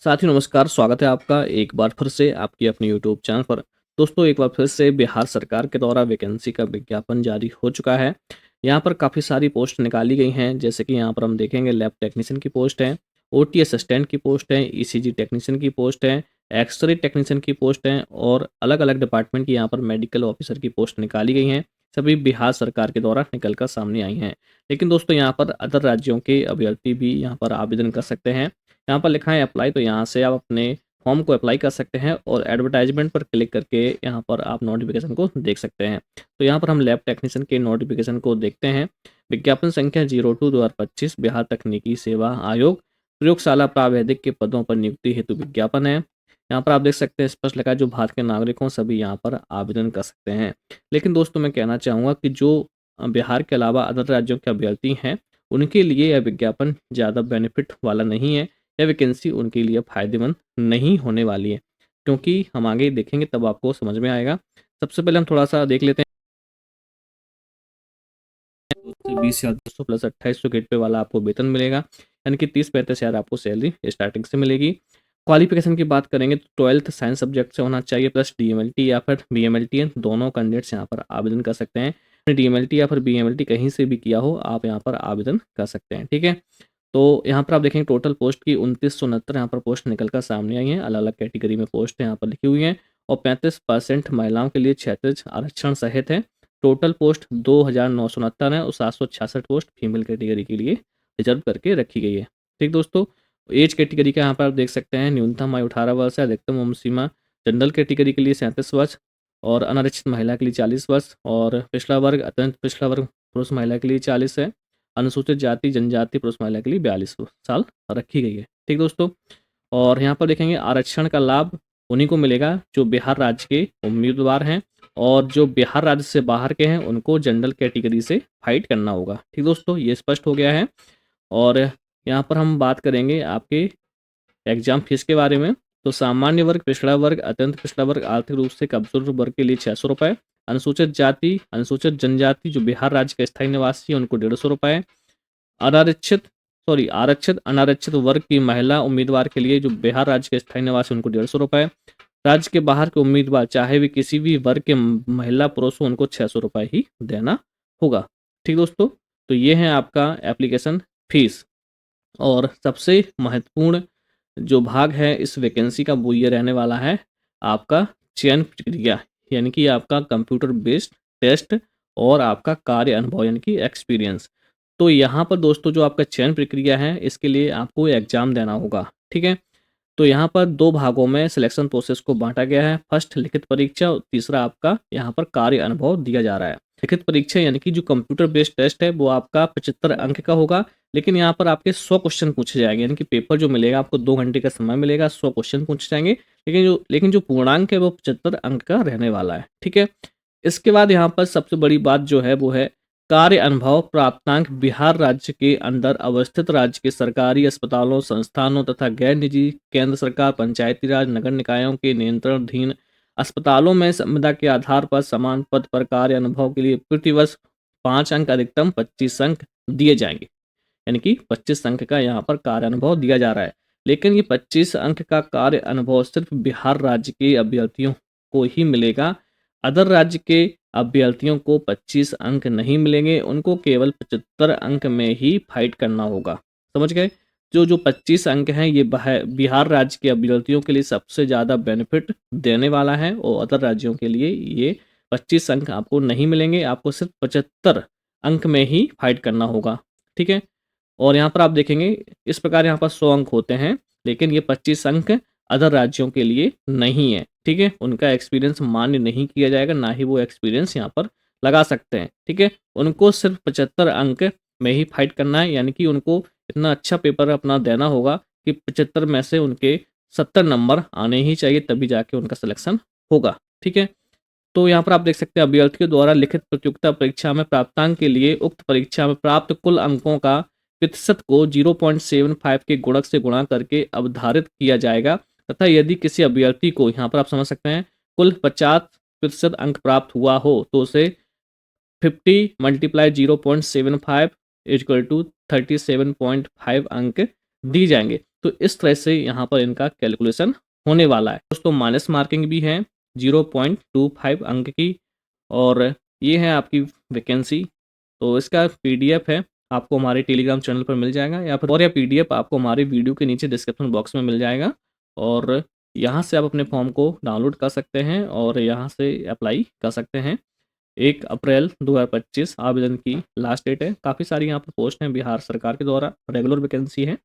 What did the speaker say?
साथियों नमस्कार, स्वागत है आपका एक बार फिर से आपकी अपने यूट्यूब चैनल पर। दोस्तों एक बार फिर से बिहार सरकार के द्वारा वैकेंसी का विज्ञापन जारी हो चुका है। यहाँ पर काफ़ी सारी पोस्ट निकाली गई हैं, जैसे कि यहाँ पर हम देखेंगे लैब टेक्नीशियन की पोस्ट है, ओटी असिस्टेंट की पोस्ट है, ईसीजी टेक्नीशियन की पोस्ट है, एक्सरे टेक्नीशियन की पोस्ट है और अलग-अलग डिपार्टमेंट की यहाँ पर मेडिकल ऑफिसर की पोस्ट निकाली गई हैं। सभी बिहार सरकार के द्वारा निकल कर सामने आई हैं। लेकिन दोस्तों यहाँ पर अदर राज्यों के अभ्यर्थी भी यहाँ पर आवेदन कर सकते हैं। यहाँ पर लिखा है अप्लाई, तो यहाँ से आप अपने फॉर्म को अप्लाई कर सकते हैं और एडवर्टाइजमेंट पर क्लिक करके यहाँ पर आप नोटिफिकेशन को देख सकते हैं। तो यहाँ पर हम लैब टेक्नीशियन के नोटिफिकेशन को देखते हैं। विज्ञापन संख्या 02/2025 बिहार तकनीकी सेवा आयोग प्रयोगशाला प्रावैधिक के पदों पर नियुक्ति हेतु विज्ञापन है। यहाँ पर आप देख सकते हैं स्पष्ट लिखा है जो भारत के नागरिक हों सभी यहाँ पर आवेदन कर सकते हैं। लेकिन दोस्तों मैं कहना चाहूँगा कि जो बिहार के अलावा अदर राज्यों के अभ्यर्थी हैं उनके लिए यह विज्ञापन ज़्यादा बेनिफिट वाला नहीं है। यह वैकेंसी उनके लिए फ़ायदेमंद नहीं होने वाली है, क्योंकि हम आगे देखेंगे तब आपको समझ में आएगा। सबसे पहले हम थोड़ा-सा देख लेते हैं। 20,200 प्लस 2,800 गेट पे वाला आपको वेतन मिलेगा, यानी कि 30-35 हज़ार आपको सैलरी स्टार्टिंग से मिलेगी। क्वालिफ़िकेशन की बात करेंगे तो 12th साइंस सब्जेक्ट से होना चाहिए प्लस डीएमएलटी या फिर बीएमएलटी, दोनों कैंडिडेट्स यहाँ पर आवेदन कर सकते हैं। डीएमएलटी या फिर बीएमएलटी कहीं से भी किया हो, आप यहाँ पर आवेदन कर सकते हैं, ठीक है? तो यहाँ पर आप देखेंगे टोटल पोस्ट की 2969 यहाँ पर पोस्ट निकल कर सामने आई हैं। अलग-अलग कैटेगरी में पोस्ट यहाँ पर लिखी हुई हैं और 35% महिलाओं के लिए क्षैतिज आरक्षण सहित है। टोटल पोस्ट 2,969 है और 766 पोस्ट फीमेल कैटेगरी के लिए रिजर्व करके रखी गई है। ठीक दोस्तों, एज कैटेगरी का यहाँ पर आप देख सकते हैं न्यूनतम आयु 18 वर्ष है, अधिकतम उम्र सीमा जनरल कैटेगरी के लिए 37 वर्ष और अनारक्षित महिला के लिए 40 वर्ष और पिछड़ा वर्ग अत्यंत पिछड़ा वर्ग पुरुष महिला के लिए 40 है। अनुसूचित जाति जनजाति पुरुष महिला के लिए 42 साल रखी गई है। ठीक दोस्तों, और यहाँ पर देखेंगे आरक्षण का लाभ उन्हीं को मिलेगा जो बिहार राज्य के उम्मीदवार हैं और जो बिहार राज्य से बाहर के हैं उनको जनरल कैटेगरी से फाइट करना होगा। ठीक दोस्तों, ये स्पष्ट हो गया है। और यहाँ पर हम बात करेंगे आपके एग्जाम फीस के बारे में। तो सामान्य वर्ग, पिछड़ा वर्ग, अत्यंत पिछड़ा वर्ग, आर्थिक रूप से कमजोर वर्ग के लिए 600 रुपये, अनुसूचित जाति, अनुसूचित जनजाति जो बिहार राज्य के स्थायी निवासी है उनको 150 रुपये, आरक्षित अनारक्षित वर्ग की महिला उम्मीदवार के लिए जो बिहार राज्य के स्थायी निवासी उनको 150 रुपये, राज्य के बाहर के उम्मीदवार चाहे वे किसी भी वर्ग के महिला पुरुष हो उनको 600 रुपये ही देना होगा। ठीक दोस्तों, तो ये है आपका एप्लीकेशन फीस। और सबसे महत्वपूर्ण जो भाग है इस वैकेंसी का वो ये रहने वाला है आपका चयन प्रक्रिया, यानी कि आपका कंप्यूटर बेस्ड टेस्ट और आपका कार्य अनुभव यानी कि एक्सपीरियंस। तो यहाँ पर दोस्तों जो आपका चयन प्रक्रिया है इसके लिए आपको एग्जाम देना होगा, ठीक है? तो यहाँ पर 2 भागों में सिलेक्शन प्रोसेस को बाँटा गया है। फर्स्ट लिखित परीक्षा और तीसरा आपका यहाँ पर कार्य अनुभव दिया जा रहा है। लिखित परीक्षा यानी कि जो कंप्यूटर बेस्ड टेस्ट है वो आपका 75 अंक का होगा, लेकिन यहाँ पर आपके 100 क्वेश्चन पूछे जाएँगे, यानी कि पेपर जो मिलेगा आपको 2 घंटे का समय मिलेगा, 100 क्वेश्चन पूछे जाएँगे, लेकिन जो पूर्णांक है वो 75 अंक का रहने वाला है, ठीक है? इसके बाद यहाँ पर सबसे बड़ी बात जो है वो है कार्य अनुभव प्राप्तांक। बिहार राज्य के अंदर अवस्थित राज्य के सरकारी अस्पतालों, संस्थानों तथा गैर निजी केंद्र सरकार, पंचायती राज, नगर निकायों के नियंत्रणाधीन अस्पतालों में संविदा के आधार पर समान पद पर कार्य अनुभव के लिए प्रतिवर्ष 5 अंक अधिकतम 25 अंक दिए जाएंगे, यानी कि 25 अंक का यहाँ पर कार्य अनुभव दिया जा रहा है। लेकिन ये 25 अंक का कार्य अनुभव सिर्फ बिहार राज्य के अभ्यर्थियों को ही मिलेगा। अदर राज्य के अभ्यर्थियों को 25 अंक नहीं मिलेंगे, उनको केवल 75 अंक में ही फाइट करना होगा। समझ गए? जो 25 अंक हैं ये बिहार राज्य के अभ्यर्थियों के लिए सबसे ज़्यादा बेनिफिट देने वाला है और अदर राज्यों के लिए ये 25 अंक आपको नहीं मिलेंगे, आपको सिर्फ 75 अंक में ही फाइट करना होगा, ठीक है? और यहाँ पर आप देखेंगे इस प्रकार यहाँ पर 100 अंक होते हैं, लेकिन ये 25 अंक अदर राज्यों के लिए नहीं है, ठीक है? उनका एक्सपीरियंस मान्य नहीं किया जाएगा, ना ही वो एक्सपीरियंस यहाँ पर लगा सकते हैं, ठीक है? उनको सिर्फ 75 अंक में ही फाइट करना है, यानी कि उनको इतना अच्छा पेपर अपना देना होगा कि 75 में से उनके 70 नंबर आने ही चाहिए, तभी जाके उनका सिलेक्शन होगा, ठीक है? तो यहाँ पर आप देख सकते हैं अभ्यर्थियों द्वारा लिखित प्रतियोगिता परीक्षा में प्राप्तांक के लिए उक्त परीक्षा में प्राप्त कुल अंकों का प्रतिशत को 0.75 के गुणक से गुणा करके अवधारित किया जाएगा तथा यदि किसी अभ्यर्थी को यहाँ पर आप समझ सकते हैं कुल 50% अंक प्राप्त हुआ हो तो उसे 50 मल्टीप्लाई 0.75 इक्वल टू 37.5 अंक दिए जाएंगे। तो इस तरह से यहाँ पर इनका कैलकुलेशन होने वाला है दोस्तों। माइनस मार्किंग भी है 0.25 अंक की, और ये है आपकी वैकेंसी। तो इसका पीडीएफ है, आपको हमारे टेलीग्राम चैनल पर मिल जाएगा, या फिर और यह पीडीएफ आपको हमारे वीडियो के नीचे डिस्क्रिप्शन बॉक्स में मिल जाएगा, और यहाँ से आप अपने फॉर्म को डाउनलोड कर सकते हैं और यहाँ से अप्लाई कर सकते हैं। 1 अप्रैल 2025 आवेदन की लास्ट डेट है। काफ़ी सारी यहाँ पर पोस्ट हैं बिहार सरकार के द्वारा, रेगुलर वैकेंसी है।